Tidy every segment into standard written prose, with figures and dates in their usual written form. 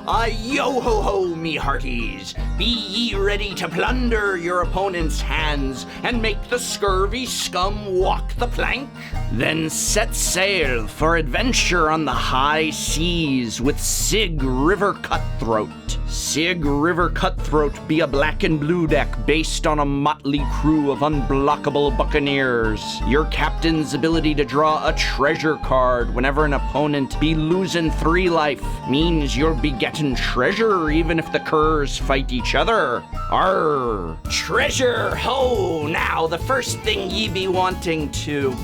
Yo-ho-ho, me hearties! Be ye ready to plunder your opponent's hands and make the scurvy scum walk the plank? Then set sail for adventure on the high seas with Sygg River Cutthroat. Sygg River Cutthroat be a black and blue deck based on a motley crew of unblockable buccaneers. Your captain's ability to draw a treasure card whenever an opponent be losing 3 life means you'll be getting treasure even if the curs fight each other. Arr! Treasure! Ho! Now, the first thing ye be wanting to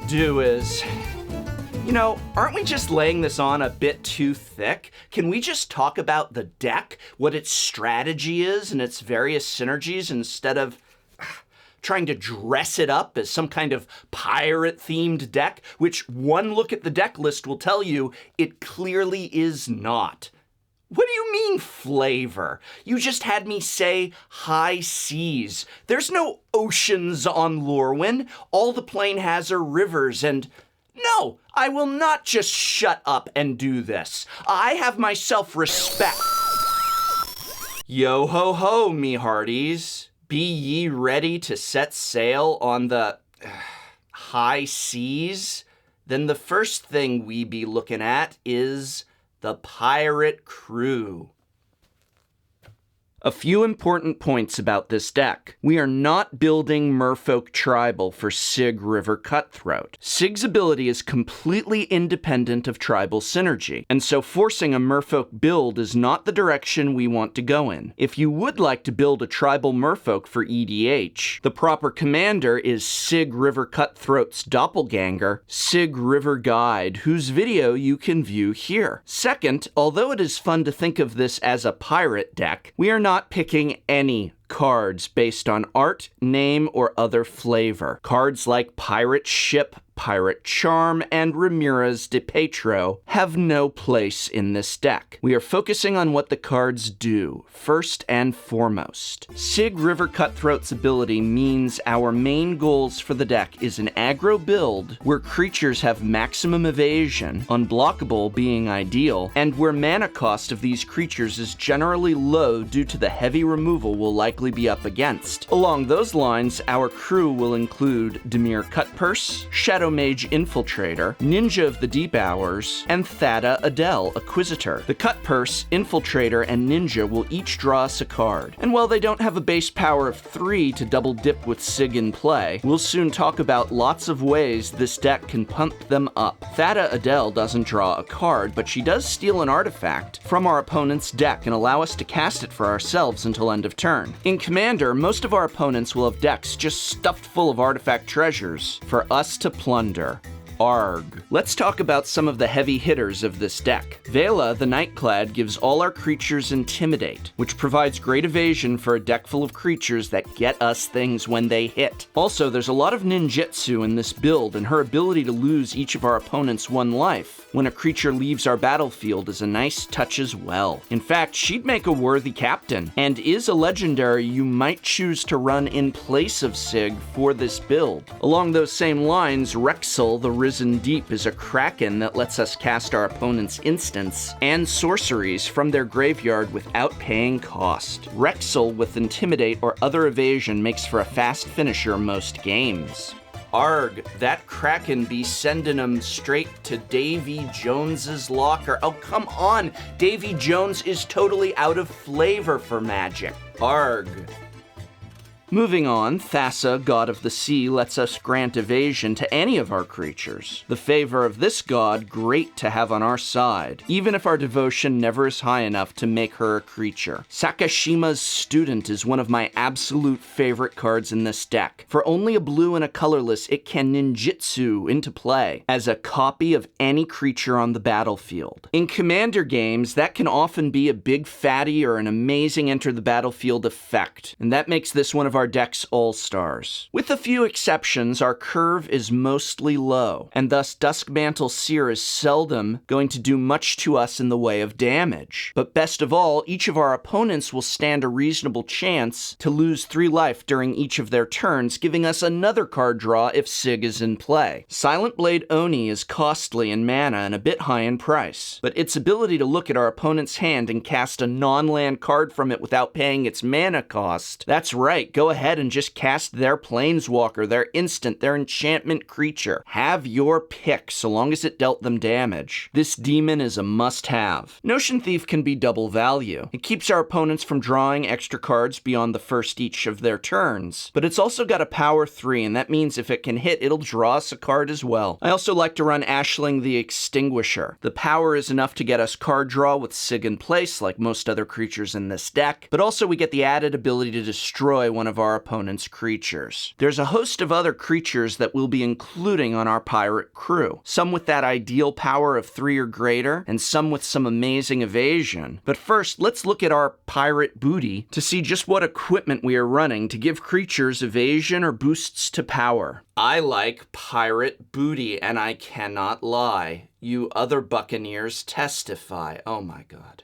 do is... aren't we just laying this on a bit too thick? Can we just talk about the deck, what its strategy is, and its various synergies instead of trying to dress it up as some kind of pirate-themed deck, which one look at the deck list will tell you it clearly is not? What do you mean, flavor? You just had me say high seas. There's no oceans on Lorwyn. All the plane has are rivers, and... No, I will not just shut up and do this. I have my self-respect. Yo-ho-ho, me hearties. Be ye ready to set sail on the high seas? Then the first thing we be looking at is the pirate crew. A few important points about this deck. We are not building Merfolk Tribal for Sygg River Cutthroat. Sygg's ability is completely independent of tribal synergy, and so forcing a Merfolk build is not the direction we want to go in. If you would like to build a tribal Merfolk for EDH, the proper commander is Sygg River Cutthroat's doppelganger, Sygg River Guide, whose video you can view here. Second, although it is fun to think of this as a pirate deck, we are not picking any cards based on art, name, or other flavor. Cards like Pirate Ship, Pirate Charm, and Ramirez de Petro have no place in this deck. We are focusing on what the cards do, first and foremost. Sygg River Cutthroat's ability means our main goals for the deck is an aggro build where creatures have maximum evasion, unblockable being ideal, and where mana cost of these creatures is generally low due to the heavy removal we'll likely be up against. Along those lines, our crew will include Dimir Cutpurse, Shadow Mage Infiltrator, Ninja of the Deep Hours, and Thada Adel, Acquisitor. The Cutpurse, Infiltrator, and Ninja will each draw us a card. And while they don't have a base power of 3 to double dip with Sygg in play, we'll soon talk about lots of ways this deck can pump them up. Thada Adel doesn't draw a card, but she does steal an artifact from our opponent's deck and allow us to cast it for ourselves until end of turn. In Commander, most of our opponents will have decks just stuffed full of artifact treasures for us to plunder. Arg. Let's talk about some of the heavy hitters of this deck. Vela, the Nightclad, gives all our creatures Intimidate, which provides great evasion for a deck full of creatures that get us things when they hit. Also, there's a lot of ninjutsu in this build, and her ability to lose each of our opponents 1 life when a creature leaves our battlefield is a nice touch as well. In fact, she'd make a worthy captain, and is a legendary you might choose to run in place of Sygg for this build. Along those same lines, Rexel, the Risen Deep, is a kraken that lets us cast our opponent's instants and sorceries from their graveyard without paying cost. Rexel with Intimidate or other evasion makes for a fast finisher most games. Arg, that kraken be sending 'em straight to Davy Jones's locker. Oh, come on! Davy Jones is totally out of flavor for Magic. Arg. Moving on, Thassa, God of the Sea, lets us grant evasion to any of our creatures. The favor of this god great to have on our side, even if our devotion never is high enough to make her a creature. Sakashima's Student is one of my absolute favorite cards in this deck. For only a blue and a colorless, it can ninjutsu into play as a copy of any creature on the battlefield. In Commander games, that can often be a big fatty or an amazing enter the battlefield effect, and that makes this one of our deck's all-stars. With a few exceptions, our curve is mostly low, and thus Duskmantle Seer is seldom going to do much to us in the way of damage. But best of all, each of our opponents will stand a reasonable chance to lose 3 life during each of their turns, giving us another card draw if Sygg is in play. Silent Blade Oni is costly in mana and a bit high in price, but its ability to look at our opponent's hand and cast a non-land card from it without paying its mana cost. That's right, go ahead and just cast their Planeswalker, their instant, their enchantment creature. Have your pick, so long as it dealt them damage. This demon is a must-have. Notion Thief can be double value. It keeps our opponents from drawing extra cards beyond the first each of their turns, but it's also got a power 3, and that means if it can hit, it'll draw us a card as well. I also like to run Ashling the Extinguisher. The power is enough to get us card draw with Sygg in place, like most other creatures in this deck, but also we get the added ability to destroy one of our opponent's creatures. There's a host of other creatures that we'll be including on our pirate crew, some with that ideal power of 3 or greater, and some with some amazing evasion. But first, let's look at our pirate booty to see just what equipment we are running to give creatures evasion or boosts to power. I like pirate booty, and I cannot lie. You other buccaneers testify. Oh my god.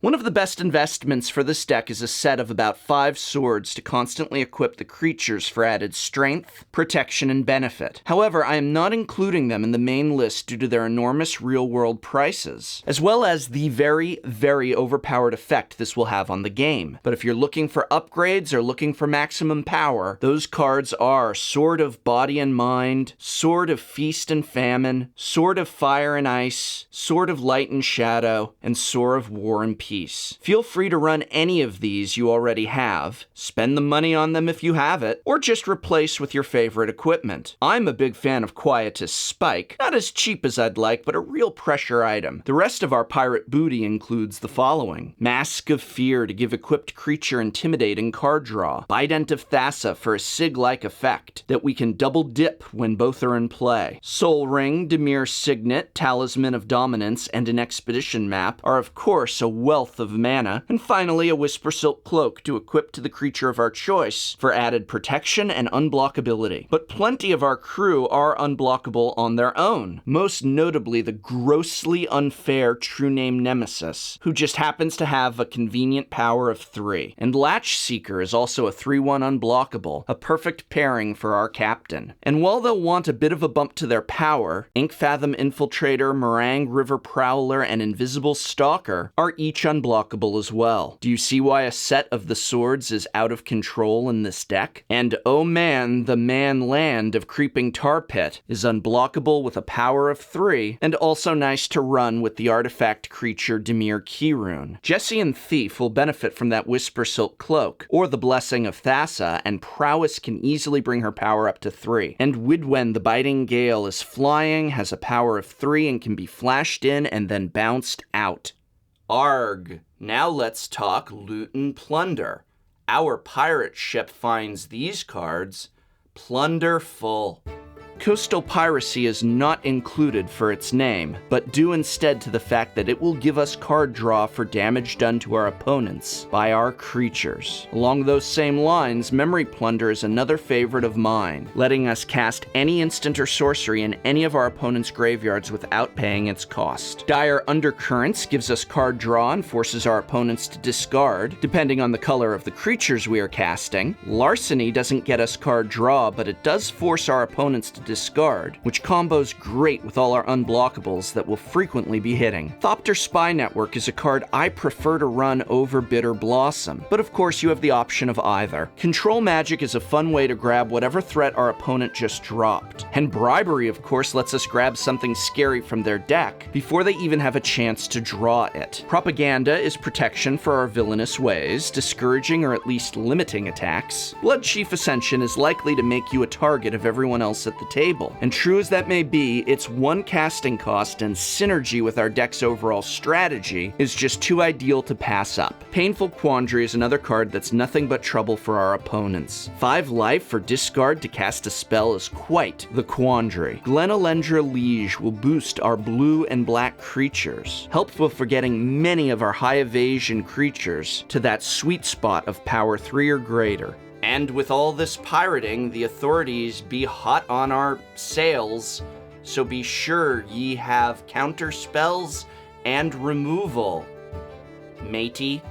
One of the best investments for this deck is a set of about 5 swords to constantly equip the creatures for added strength, protection, and benefit. However, I am not including them in the main list due to their enormous real-world prices, as well as the very, very overpowered effect this will have on the game. But if you're looking for upgrades or looking for maximum power, those cards are Sword of Body and Mind, Sword of Feast and Famine, Sword of Fire and Ice, Sword of Light and Shadow, and Sword of War and Peace. Feel free to run any of these you already have, spend the money on them if you have it, or just replace with your favorite equipment. I'm a big fan of Quietus Spike, not as cheap as I'd like, but a real pressure item. The rest of our pirate booty includes the following: Mask of Fear to give equipped creature intimidating card draw, Bident of Thassa for a Sygg-like effect that we can double dip when both are in play. Soul Ring, Dimir Signet, Talisman of Dominance, and an Expedition map are of course a wealth of mana, and finally a Whisper Silk Cloak to equip to the creature of our choice for added protection and unblockability. But plenty of our crew are unblockable on their own, most notably the grossly unfair True Name Nemesis, who just happens to have a convenient power of 3. And Latch Seeker is also a 3/1 unblockable, a perfect pairing for our captain. And while they'll want a bit of a bump to their power, Inkfathom Infiltrator, Meringue River Prowler, and Invisible Stalker are each unblockable as well. Do you see why a set of the swords is out of control in this deck? And oh man, the man land of Creeping Tar Pit is unblockable with a power of 3, and also nice to run with the artifact creature Dimir Keyrune. Jessie Thief will benefit from that Whisper Silk Cloak, or the Blessing of Thassa, and Prowess can easily bring her power up to 3. And Widwen the Biting Gale is flying, has a power of 3, and can be flashed in and then bounced out. Arg. Now let's talk loot and plunder. Our pirate ship finds these cards plunderful. Coastal piracy is not included for its name, but due instead to the fact that it will give us card draw for damage done to our opponents by our creatures. Along those same lines, Memory Plunder is another favorite of mine, letting us cast any instant or sorcery in any of our opponents' graveyards without paying its cost. Dire Undercurrents gives us card draw and forces our opponents to discard, depending on the color of the creatures we are casting. Larceny doesn't get us card draw, but it does force our opponents to discard, which combos great with all our unblockables that will frequently be hitting. Thopter Spy Network is a card I prefer to run over Bitter Blossom, but of course you have the option of either. Control Magic is a fun way to grab whatever threat our opponent just dropped, and Bribery of course lets us grab something scary from their deck before they even have a chance to draw it. Propaganda is protection for our villainous ways, discouraging or at least limiting attacks. Bloodchief Ascension is likely to make you a target of everyone else at the table, and true as that may be, its 1 casting cost and synergy with our deck's overall strategy is just too ideal to pass up. Painful Quandary is another card that's nothing but trouble for our opponents. 5 life for discard to cast a spell is quite the quandary. Glenalendra Liege will boost our blue and black creatures, helpful for getting many of our high evasion creatures to that sweet spot of power 3 or greater. And with all this pirating, the authorities be hot on our sails, so be sure ye have counter spells and removal, matey.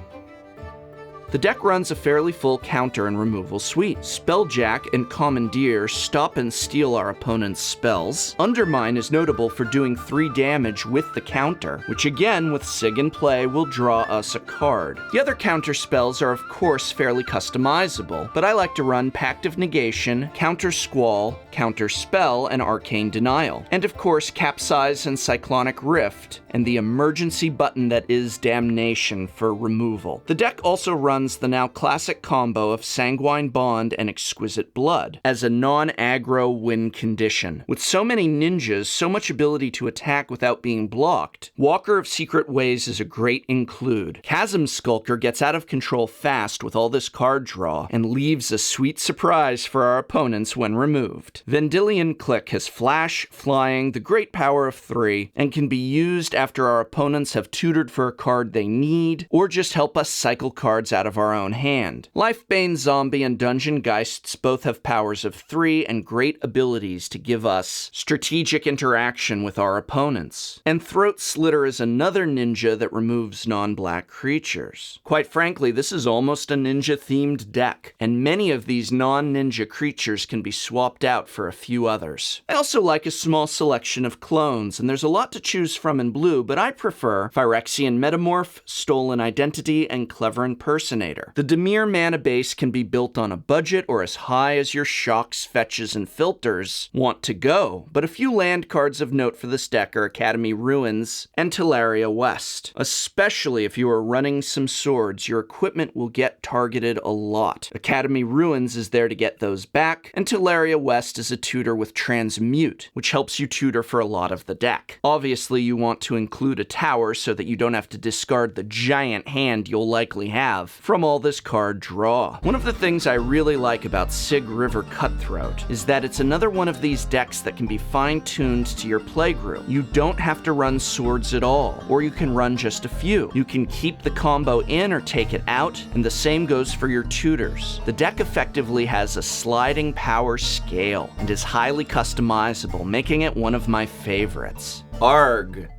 The deck runs a fairly full counter and removal suite. Spelljack and Commandeer stop and steal our opponent's spells. Undermine is notable for doing 3 damage with the counter, which again, with Sygg in play, will draw us a card. The other counter spells are of course fairly customizable, but I like to run Pact of Negation, Counter Squall, Counter Spell, and Arcane Denial. And of course, Capsize and Cyclonic Rift, and the emergency button that is Damnation for removal. The deck also runs the now classic combo of Sanguine Bond and Exquisite Blood as a non-aggro win condition. With so many ninjas, so much ability to attack without being blocked, Walker of Secret Ways is a great include. Chasm Skulker gets out of control fast with all this card draw, and leaves a sweet surprise for our opponents when removed. Vendilion Click has Flash, Flying, the great power of 3, and can be used after our opponents have tutored for a card they need, or just help us cycle cards out of our own hand. Lifebane Zombie and Dungeon Geists both have powers of 3 and great abilities to give us strategic interaction with our opponents. And Throat Slitter is another ninja that removes non-black creatures. Quite frankly, this is almost a ninja-themed deck, and many of these non-ninja creatures can be swapped out for a few others. I also like a small selection of clones, and there's a lot to choose from in blue, but I prefer Phyrexian Metamorph, Stolen Identity, and Clever Impersonator. The Dimir mana base can be built on a budget or as high as your shocks, fetches, and filters want to go, but a few land cards of note for this deck are Academy Ruins and Tolaria West. Especially if you are running some swords, your equipment will get targeted a lot. Academy Ruins is there to get those back, and Tolaria West is a tutor with Transmute, which helps you tutor for a lot of the deck. Obviously, you want to include a tower so that you don't have to discard the giant hand you'll likely have from all this card draw. One of the things I really like about Sygg River Cutthroat is that it's another one of these decks that can be fine-tuned to your playgroup. You don't have to run swords at all, or you can run just a few. You can keep the combo in or take it out, and the same goes for your tutors. The deck effectively has a sliding power scale and is highly customizable, making it one of my favorites. Arg.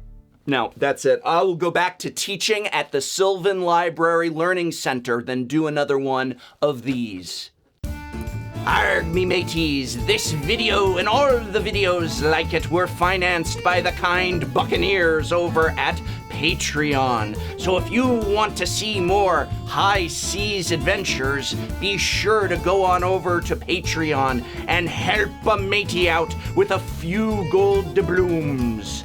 Now, that's it. I will go back to teaching at the Sylvan Library Learning Center, then do another one of these. Arg, me mateys, this video and all the videos like it were financed by the kind buccaneers over at Patreon. So if you want to see more high seas adventures, be sure to go on over to Patreon and help a matey out with a few gold doubloons.